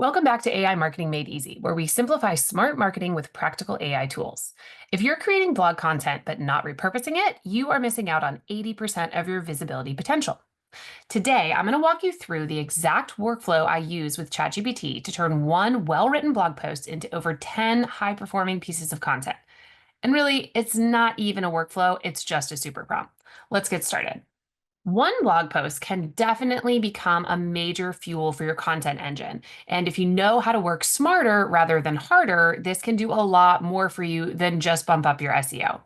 Welcome back to AI Marketing Made Easy, where we simplify smart marketing with practical AI tools. If you're creating blog content but not repurposing it, you are missing out on 80% of your visibility potential. Today, I'm going to walk you through the exact workflow I use with ChatGPT to turn one well-written blog post into over 10 high-performing pieces of content. And really, it's not even a workflow, it's just a super prompt. Let's get started. One blog post can definitely become a major fuel for your content engine. And if you know how to work smarter rather than harder, this can do a lot more for you than just bump up your SEO.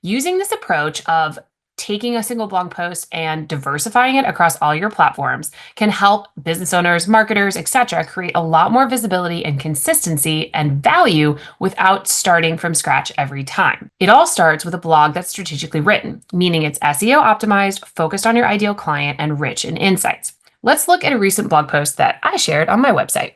Using this approach of taking a single blog post and diversifying it across all your platforms can help business owners, marketers, etc., create a lot more visibility and consistency and value without starting from scratch every time. It all starts with a blog that's strategically written, meaning it's SEO optimized, focused on your ideal client, and rich in insights. Let's look at a recent blog post that I shared on my website.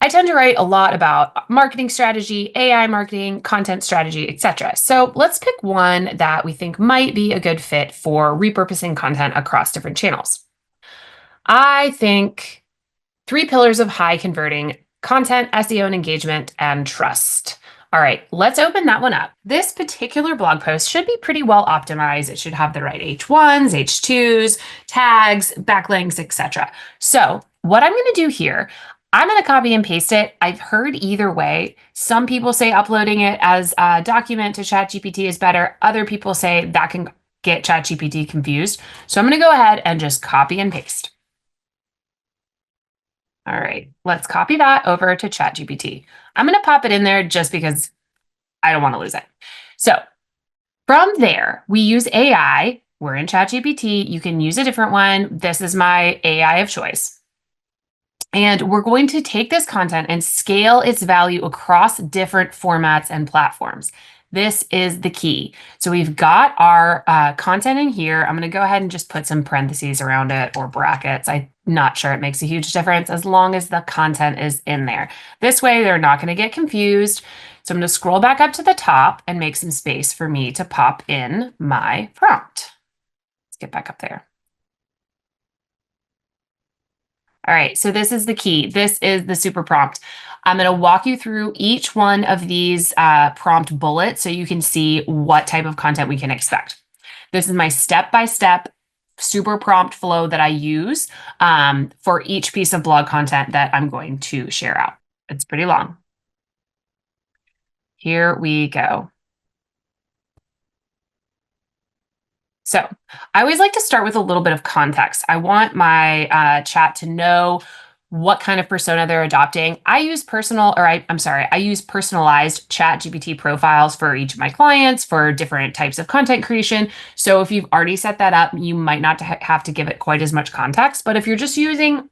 I tend to write a lot about marketing strategy, AI marketing, content strategy, etc. So let's pick one that we think might be a good fit for repurposing content across different channels. I think 3 pillars of high converting content, SEO and engagement, and trust. All right, let's open that one up. This particular blog post should be pretty well optimized. It should have the right H1s, H2s, tags, backlinks, etc. So what I'm going to do here, I'm going to copy and paste it. I've heard either way. Some people say uploading it as a document to ChatGPT is better. Other people say that can get ChatGPT confused. So I'm going to go ahead and just copy and paste. All right, let's copy that over to ChatGPT. I'm going to pop it in there just because I don't want to lose it. So from there, we use AI. We're in ChatGPT. You can use a different one. This is my AI of choice. And we're going to take this content and scale its value across different formats and platforms. This is the key. So we've got our content in here. I'm going to go ahead and just put some parentheses around it or brackets. I'm not sure it makes a huge difference as long as the content is in there. This way, they're not going to get confused. So I'm going to scroll back up to the top and make some space for me to pop in my prompt. Let's get back up there. All right, so this is the key. This is the super prompt. I'm going to walk you through each one of these prompt bullets so you can see what type of content we can expect. This is my step-by-step super prompt flow that I use for each piece of blog content that I'm going to share out. It's pretty long. Here we go. So I always like to start with a little bit of context. I want my chat to know what kind of persona they're adopting. I use personalized ChatGPT profiles for each of my clients for different types of content creation. So if you've already set that up, you might not have to give it quite as much context. But if you're just using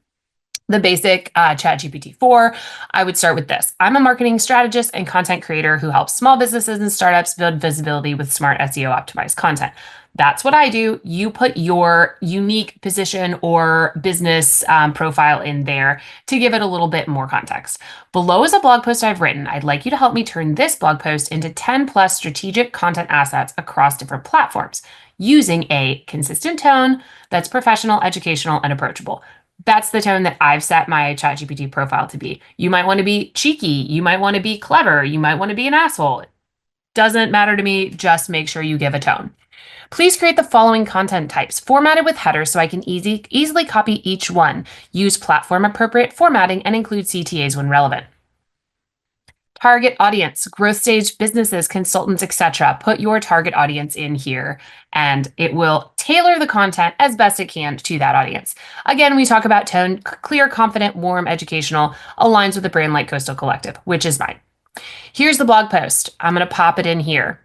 the basic ChatGPT 4, I would start with this. I'm a marketing strategist and content creator who helps small businesses and startups build visibility with smart SEO optimized content. That's what I do. You put your unique position or business profile in there to give it a little bit more context. Below is a blog post I've written. I'd like you to help me turn this blog post into 10 plus strategic content assets across different platforms using a consistent tone that's professional, educational, and approachable. That's the tone that I've set my ChatGPT profile to be. You might want to be cheeky. You might want to be clever. You might want to be an asshole. It doesn't matter to me. Just make sure you give a tone. Please create the following content types, formatted with headers so I can easily copy each one. Use platform-appropriate formatting and include CTAs when relevant. Target audience, growth stage businesses, consultants, etc. Put your target audience in here and it will tailor the content as best it can to that audience. Again, we talk about tone, clear, confident, warm, educational, aligns with a brand like Coastal Collective, which is mine. Here's the blog post. I'm going to pop it in here.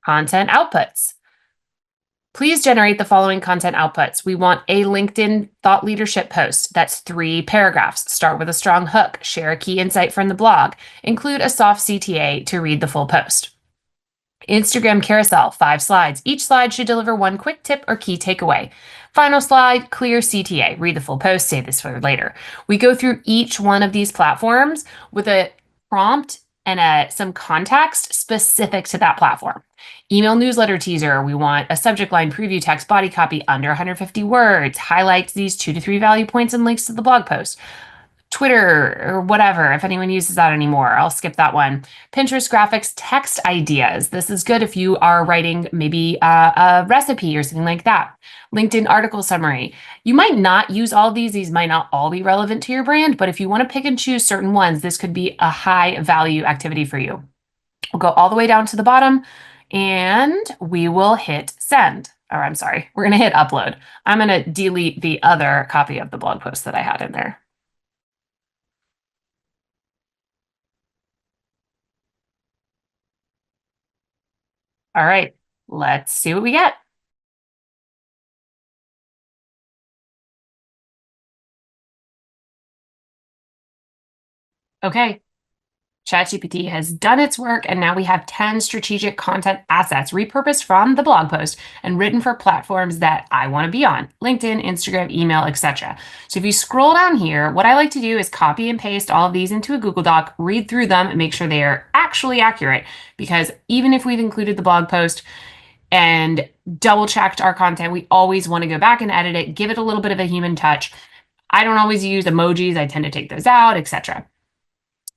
Content outputs. Please generate the following content outputs. We want a LinkedIn thought leadership post. That's 3 paragraphs. Start with a strong hook. Share a key insight from the blog. Include a soft CTA to read the full post. Instagram carousel, 5 slides. Each slide should deliver one quick tip or key takeaway. Final slide, clear CTA. Read the full post, save this for later. We go through each one of these platforms with a prompt and some context specific to that platform. Email newsletter teaser, we want a subject line, preview text, body copy under 150 words, highlights these 2 to 3 value points and links to the blog post. Twitter or whatever, if anyone uses that anymore, I'll skip that one. Pinterest graphics, text ideas. This is good if you are writing maybe a recipe or something like that. LinkedIn article summary. You might not use all of these. These might not all be relevant to your brand, but if you want to pick and choose certain ones, this could be a high value activity for you. We'll go all the way down to the bottom and we will hit send. Or I'm sorry, we're going to hit upload. I'm going to delete the other copy of the blog post that I had in there. All right, let's see what we get. Okay, ChatGPT has done its work, and now we have 10 strategic content assets repurposed from the blog post and written for platforms that I want to be on: LinkedIn, Instagram, email, etc. So if you scroll down here, what I like to do is copy and paste all of these into a Google Doc, read through them, and make sure they are actually accurate. Because even if we've included the blog post and double checked our content, we always want to go back and edit it, give it a little bit of a human touch. I don't always use emojis. I tend to take those out, etc.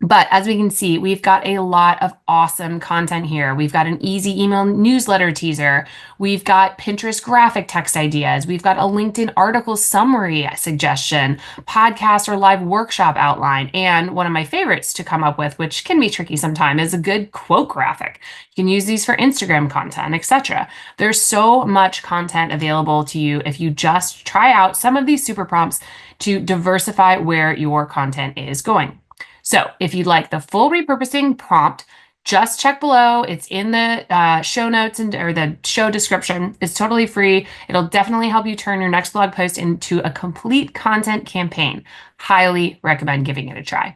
But as we can see, we've got a lot of awesome content here. We've got an easy email newsletter teaser. We've got Pinterest graphic text ideas. We've got a LinkedIn article summary suggestion, podcast or live workshop outline. And one of my favorites to come up with, which can be tricky sometimes, is a good quote graphic. You can use these for Instagram content, etc. There's so much content available to you if you just try out some of these super prompts to diversify where your content is going. So if you'd like the full repurposing prompt, just check below. It's in the show notes or the show description. It's totally free. It'll definitely help you turn your next blog post into a complete content campaign. Highly recommend giving it a try.